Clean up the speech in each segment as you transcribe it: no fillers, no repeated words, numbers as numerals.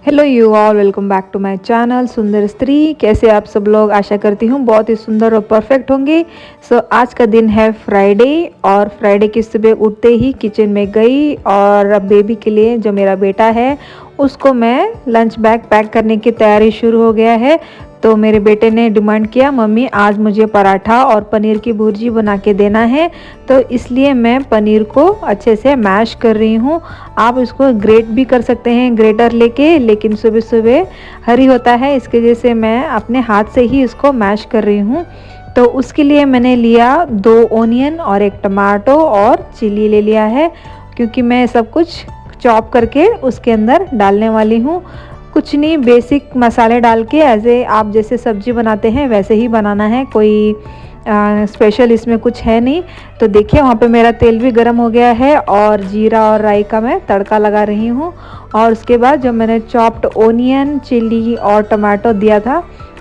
Hello you all, welcome back to my channel Sundar Stri. कैसे आप सब लोग? आशा करती हूँ बहुत ही सुंदर और परफेक्ट होंगे। आज का दिन है फ्राइडे और फ्राइडे की सुबह उठते ही किचन में गई और अब बेबी के लिए, जो मेरा बेटा है, उसको मैं लंच बैग पैक करने की तैयारी शुरू हो गया है। तो मेरे बेटे ने डिमांड किया, मम्मी आज मुझे पराठा और पनीर की भुर्जी बना के देना है। तो इसलिए मैं पनीर को अच्छे से मैश कर रही हूँ। आप इसको ग्रेट भी कर सकते हैं ग्रेटर लेके, लेकिन सुबह सुबह हरी होता है, इसके वजह से मैं अपने हाथ से ही इसको मैश कर रही हूँ। तो उसके लिए मैंने लिया 2 ओनियन और 1 टमाटो और चिली ले लिया है, क्योंकि मैं सब कुछ चॉप करके उसके अंदर डालने वाली हूँ। कुछ नहीं, बेसिक मसाले डाल के ऐसे आप जैसे सब्जी बनाते हैं वैसे ही बनाना है, कोई स्पेशल इसमें कुछ है नहीं। तो देखिए वहाँ पे मेरा तेल भी गर्म हो गया है और जीरा और राई का मैं तड़का लगा रही हूँ। और उसके बाद जो मैंने चॉप्ड ओनियन, चिली और टमाटो दिया था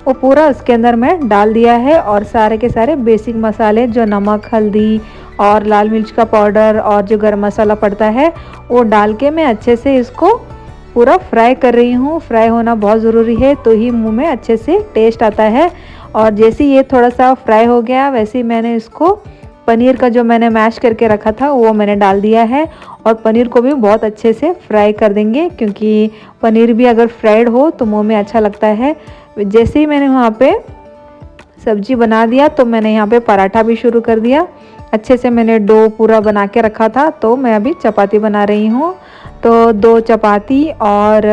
वो पूरा उसके अंदर मैं डाल दिया है, और सारे के सारे बेसिक मसाले जो नमक, हल्दी और लाल मिर्च का पाउडर और जो गरम मसाला पड़ता है वो डाल के मैं अच्छे से इसको पूरा फ्राई कर रही हूँ। फ्राई होना बहुत ज़रूरी है, तो ही मुंह में अच्छे से टेस्ट आता है। और जैसे ये थोड़ा सा फ्राई हो गया, वैसे ही मैंने इसको पनीर का जो मैंने मैश करके रखा था वो मैंने डाल दिया है। और पनीर को भी बहुत अच्छे से फ्राई कर देंगे, क्योंकि पनीर भी अगर फ्राइड हो तो मुंह में अच्छा लगता है। जैसे ही मैंने वहाँ पे सब्जी बना दिया तो मैंने यहाँ पे पराठा भी शुरू कर दिया। अच्छे से मैंने डो पूरा बना के रखा था, तो मैं अभी चपाती बना रही हूँ। तो 2 चपाती, और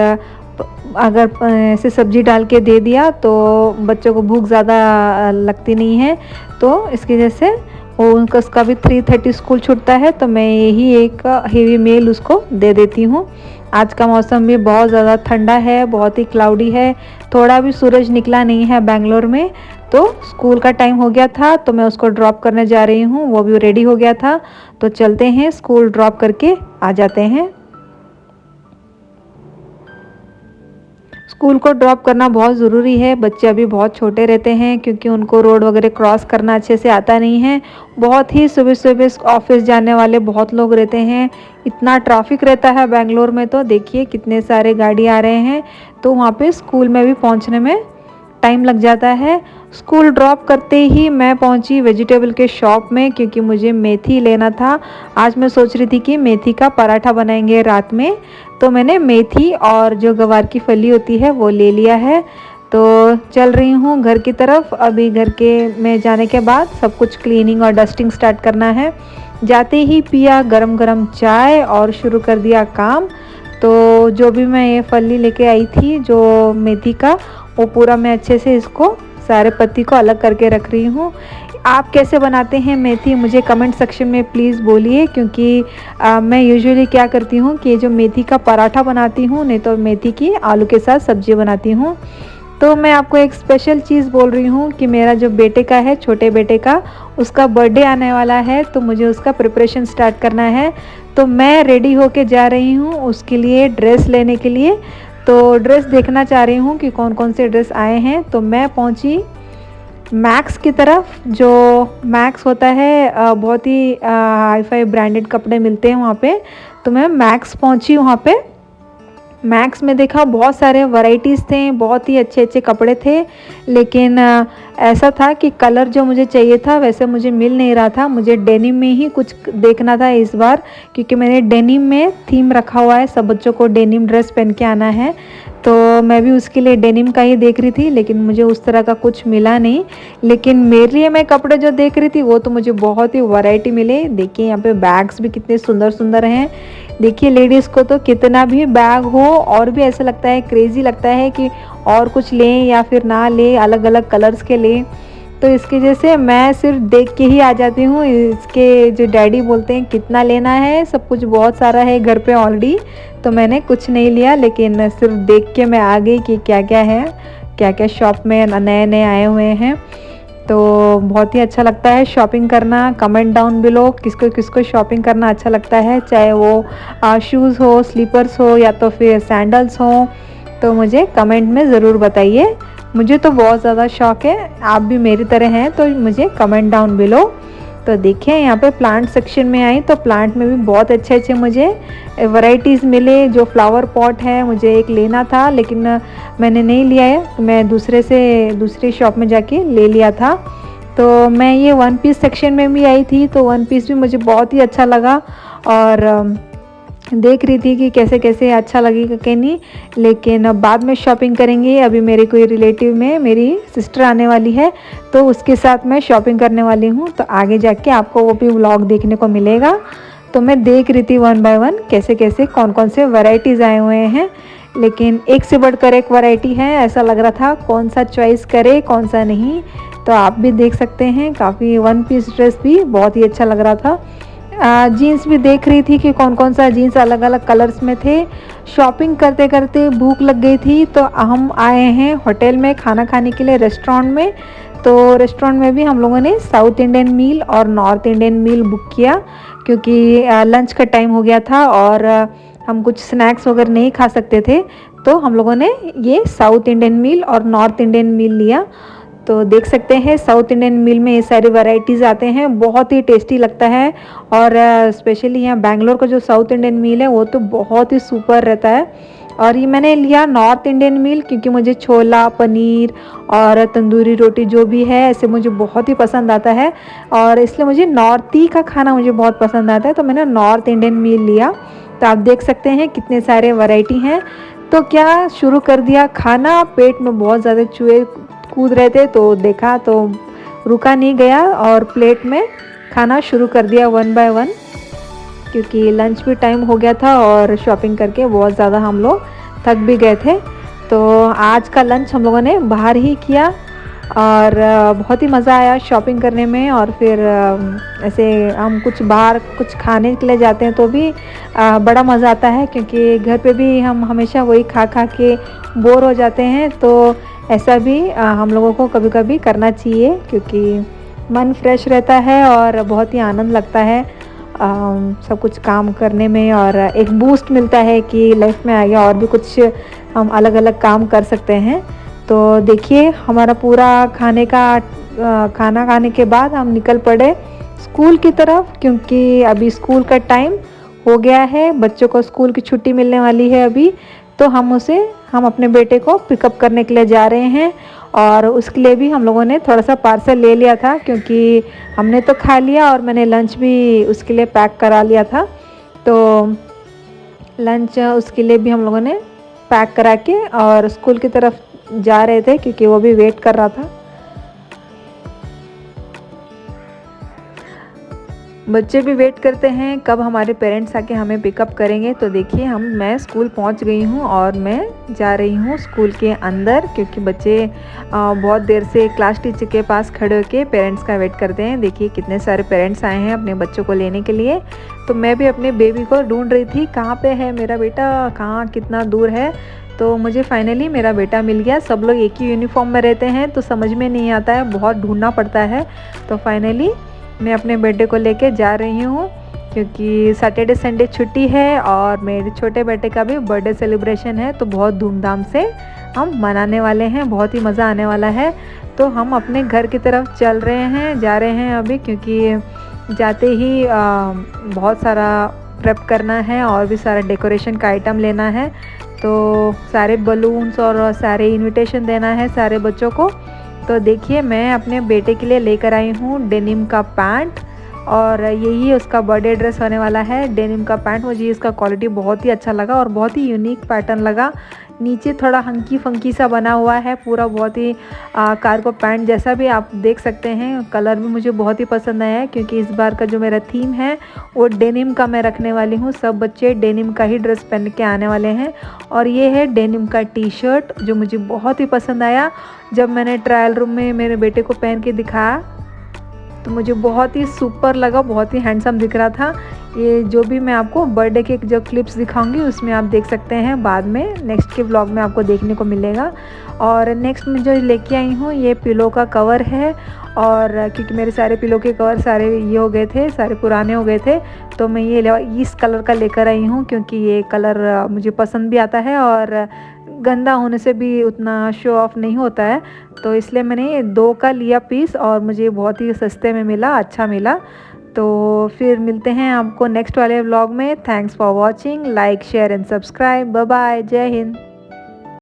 अगर ऐसे सब्जी डाल के दे दिया तो बच्चों को भूख ज़्यादा लगती नहीं है, तो इसकी वजह से वो उसका भी 3:30 स्कूल छूटता है, तो मैं यही एक हेवी मील उसको दे देती हूँ। आज का मौसम भी बहुत ज़्यादा ठंडा है, बहुत ही क्लाउडी है, थोड़ा भी सूरज निकला नहीं है बेंगलोर में। तो स्कूल का टाइम हो गया था, तो मैं उसको ड्रॉप करने जा रही हूँ, वो भी रेडी हो गया था। तो चलते हैं, स्कूल ड्रॉप करके आ जाते हैं। स्कूल को ड्रॉप करना बहुत ज़रूरी है। बच्चे अभी बहुत छोटे रहते हैं, क्योंकि उनको रोड वगैरह क्रॉस करना अच्छे से आता नहीं है। बहुत ही सुबह सुबह ऑफिस जाने वाले बहुत लोग रहते हैं। इतना ट्रैफिक रहता है बेंगलोर में, तो देखिए कितने सारे गाड़ी आ रहे हैं, तो वहाँ पे स्कूल में भी पहुँचने में टाइम लग जाता है। स्कूल ड्रॉप करते ही मैं पहुंची वेजिटेबल के शॉप में, क्योंकि मुझे मेथी लेना था। आज मैं सोच रही थी कि मेथी का पराठा बनाएंगे रात में, तो मैंने मेथी और जो गवार की फली होती है वो ले लिया है। तो चल रही हूँ घर की तरफ। अभी घर के में जाने के बाद सब कुछ क्लीनिंग और डस्टिंग स्टार्ट करना है। जाते ही पिया गरम गरम चाय और शुरू कर दिया काम। तो जो भी मैं ये फली लेके आई थी, जो मेथी का, वो पूरा मैं अच्छे से इसको सारे पत्ती को अलग करके रख रही हूँ। आप कैसे बनाते हैं मेथी, मुझे कमेंट सेक्शन में प्लीज़ बोलिए, क्योंकि मैं यूजुअली क्या करती हूँ कि जो मेथी का पराठा बनाती हूँ, नहीं तो मेथी की आलू के साथ सब्जी बनाती हूँ। तो मैं आपको एक स्पेशल चीज़ बोल रही हूँ कि मेरा जो बेटे का है, छोटे बेटे का, उसका बर्थडे आने वाला है, तो मुझे उसका प्रिपरेशन स्टार्ट करना है। तो मैं रेडी होके जा रही हूँ उसके लिए ड्रेस लेने के लिए। तो ड्रेस देखना चाह रही हूँ कि कौन कौन से ड्रेस आए हैं। तो मैं पहुँची मैक्स की तरफ। जो मैक्स होता है, बहुत ही हाई फाई ब्रांडेड कपड़े मिलते हैं वहाँ पे। तो मैं मैक्स पहुँची। वहाँ पे मैक्स में देखा बहुत सारे वैरायटीज़ थे, बहुत ही अच्छे अच्छे कपड़े थे, लेकिन ऐसा था कि कलर जो मुझे चाहिए था वैसे मुझे मिल नहीं रहा था। मुझे डेनिम में ही कुछ देखना था इस बार, क्योंकि मैंने डेनिम में थीम रखा हुआ है, सब बच्चों को डेनिम ड्रेस पहन के आना है। तो मैं भी उसके लिए डेनिम का ही देख रही थी, लेकिन मुझे उस तरह का कुछ मिला नहीं। लेकिन मेरे लिए मैं कपड़े जो देख रही थी वो तो मुझे बहुत ही वैरायटी मिले। देखिए यहाँ पे बैग्स भी कितने सुंदर सुंदर हैं। देखिए लेडीज़ को तो कितना भी बैग हो और भी ऐसा लगता है, क्रेज़ी लगता है कि और कुछ लें या फिर ना लें, अलग अलग कलर्स के लें। तो इसकी वजह से मैं सिर्फ देख के ही आ जाती हूँ। इसके जो डैडी बोलते हैं कितना लेना है, सब कुछ बहुत सारा है घर पे ऑलरेडी, तो मैंने कुछ नहीं लिया, लेकिन सिर्फ देख के मैं आ गई कि क्या क्या है, क्या क्या शॉप में नए नए आए हुए हैं। तो बहुत ही अच्छा लगता है शॉपिंग करना। कमेंट डाउन बिलो किसको किसको शॉपिंग करना अच्छा लगता है, चाहे वो शूज़ हो, स्लीपर्स हो या तो फिर सैंडल्स हो, तो मुझे कमेंट में ज़रूर बताइए। मुझे तो बहुत ज़्यादा शौक है, आप भी मेरी तरह हैं तो मुझे कमेंट डाउन बिलो तो देखिए यहाँ पे प्लांट सेक्शन में आई तो प्लांट में भी बहुत अच्छे अच्छे मुझे वैरायटीज़ मिले। जो फ्लावर पॉट है मुझे एक लेना था, लेकिन मैंने नहीं लिया है, मैं दूसरी शॉप में जाके ले लिया था। तो मैं ये वन पीस सेक्शन में भी आई थी, तो वन पीस भी मुझे बहुत ही अच्छा लगा और देख रही थी कि कैसे कैसे अच्छा लगेगा कि नहीं, लेकिन अब बाद में शॉपिंग करेंगे। अभी मेरे कोई रिलेटिव में मेरी सिस्टर आने वाली है, तो उसके साथ मैं शॉपिंग करने वाली हूँ, तो आगे जाके आपको वो भी व्लॉग देखने को मिलेगा। तो मैं देख रही थी वन बाय वन कैसे कैसे कौन कौन से वैरायटीज़ आए हुए हैं, लेकिन एक से बढ़कर एक वैरायटी है। ऐसा लग रहा था कौन सा चॉइस करे कौन सा नहीं। तो आप भी देख सकते हैं, काफ़ी वन पीस ड्रेस भी बहुत ही अच्छा लग रहा था। जीन्स भी देख रही थी कि कौन कौन सा जीन्स अलग अलग कलर्स में थे। शॉपिंग करते करते भूख लग गई थी, तो हम आए हैं होटल में खाना खाने के लिए, रेस्टोरेंट में। तो रेस्टोरेंट में भी हम लोगों ने साउथ इंडियन मील और नॉर्थ इंडियन मील बुक किया, क्योंकि लंच का टाइम हो गया था और हम कुछ स्नैक्स वगैरह नहीं खा सकते थे। तो हम लोगों ने ये साउथ इंडियन मील और नॉर्थ इंडियन मील लिया। तो देख सकते हैं साउथ इंडियन मील में ये सारी वैरायटीज़ आते हैं, बहुत ही टेस्टी लगता है। और स्पेशली यहाँ बैंगलोर का जो साउथ इंडियन मील है वो तो बहुत ही सुपर रहता है। और ये मैंने लिया नॉर्थ इंडियन मील, क्योंकि मुझे छोला पनीर और तंदूरी रोटी जो भी है ऐसे मुझे बहुत ही पसंद आता है, और इसलिए मुझे नॉर्थी का खाना मुझे बहुत पसंद आता है, तो मैंने नॉर्थ इंडियन मील लिया। तो आप देख सकते हैं कितने सारे वैरायटी हैं। तो क्या शुरू कर दिया खाना, पेट में बहुत ज़्यादा चूहे कूद रहे थे, तो देखा तो रुका नहीं गया और प्लेट में खाना शुरू कर दिया वन बाय वन, क्योंकि लंच भी टाइम हो गया था और शॉपिंग करके बहुत ज़्यादा हम लोग थक भी गए थे। तो आज का लंच हम लोगों ने बाहर ही किया और बहुत ही मज़ा आया शॉपिंग करने में। और फिर ऐसे हम कुछ बाहर कुछ खाने के लिए जाते हैं तो भी बड़ा मज़ा आता है, क्योंकि घर पे भी हम हमेशा वही खा खा के बोर हो जाते हैं। तो ऐसा भी हम लोगों को कभी कभी करना चाहिए, क्योंकि मन फ्रेश रहता है और बहुत ही आनंद लगता है सब कुछ काम करने में, और एक बूस्ट मिलता है कि लाइफ में आगे और भी कुछ हम अलग अलग काम कर सकते हैं। तो देखिए हमारा पूरा खाना खाने के बाद हम निकल पड़े स्कूल की तरफ, क्योंकि अभी स्कूल का टाइम हो गया है, बच्चों को स्कूल की छुट्टी मिलने वाली है अभी। तो हम अपने बेटे को पिकअप करने के लिए जा रहे हैं, और उसके लिए भी हम लोगों ने थोड़ा सा पार्सल ले लिया था, क्योंकि हमने तो खा लिया और मैंने लंच भी उसके लिए पैक करा लिया था। तो लंच उसके लिए भी हम लोगों ने पैक करा के और स्कूल की तरफ जा रहे थे, क्योंकि वो भी वेट कर रहा था। बच्चे भी वेट करते हैं कब हमारे पेरेंट्स आके हमें पिकअप करेंगे। तो देखिए मैं स्कूल पहुंच गई हूं और मैं जा रही हूं स्कूल के अंदर, क्योंकि बच्चे बहुत देर से क्लास टीचर के पास खड़े होकर पेरेंट्स का वेट करते हैं। देखिए कितने सारे पेरेंट्स आए हैं अपने बच्चों को लेने के लिए। तो मैं भी अपने बेबी को ढूंढ रही थी, कहाँ पे है मेरा बेटा, कहाँ कितना दूर है। तो मुझे फाइनली मेरा बेटा मिल गया। सब लोग एक ही यूनिफॉर्म में रहते हैं तो समझ में नहीं आता है, बहुत ढूंढना पड़ता है। तो फाइनली मैं अपने बर्थडे को लेके जा रही हूँ, क्योंकि सैटरडे संडे छुट्टी है और मेरे छोटे बेटे का भी बर्थडे सेलिब्रेशन है। तो बहुत धूमधाम से हम मनाने वाले हैं, बहुत ही मज़ा आने वाला है। तो हम अपने घर की तरफ चल रहे हैं, जा रहे हैं अभी, क्योंकि जाते ही बहुत सारा प्रेप करना है और भी सारा डेकोरेशन का आइटम लेना है। तो सारे बलून्स और सारे इनविटेशन देना है सारे बच्चों को। तो देखिए मैं अपने बेटे के लिए लेकर आई हूँ डेनिम का पैंट, और यही उसका बर्थडे ड्रेस होने वाला है। डेनिम का पैंट मुझे इसका क्वालिटी बहुत ही अच्छा लगा और बहुत ही यूनिक पैटर्न लगा। नीचे थोड़ा हंकी फंकी सा बना हुआ है, पूरा बहुत ही कार्गो पैंट जैसा भी आप देख सकते हैं। कलर भी मुझे बहुत ही पसंद आया है, क्योंकि इस बार का जो मेरा थीम है वो डेनिम का मैं रखने वाली हूँ। सब बच्चे डेनिम का ही ड्रेस पहन के आने वाले हैं। और ये है डेनिम का टी शर्ट जो मुझे बहुत ही पसंद आया। जब मैंने ट्रायल रूम में मेरे बेटे को पहन के दिखाया तो मुझे बहुत ही सुपर लगा, बहुत ही हैंडसम दिख रहा था। ये जो भी मैं आपको बर्थडे के जो क्लिप्स दिखाऊंगी उसमें आप देख सकते हैं, बाद में नेक्स्ट के व्लॉग में आपको देखने को मिलेगा। और नेक्स्ट मैं जो लेके आई हूँ ये पिलो का कवर है, और क्योंकि मेरे सारे पिलो के कवर सारे ये हो गए थे, सारे पुराने हो गए थे, तो मैं ये इस कलर का लेकर आई हूँ क्योंकि ये कलर मुझे पसंद भी आता है और गंदा होने से भी उतना शो ऑफ नहीं होता है। तो इसलिए मैंने 2 का लिया पीस और मुझे बहुत ही सस्ते में मिला, अच्छा मिला। तो फिर मिलते हैं आपको नेक्स्ट वाले व्लॉग में। Thanks for watching, like share and subscribe. Bye bye, जय हिंद।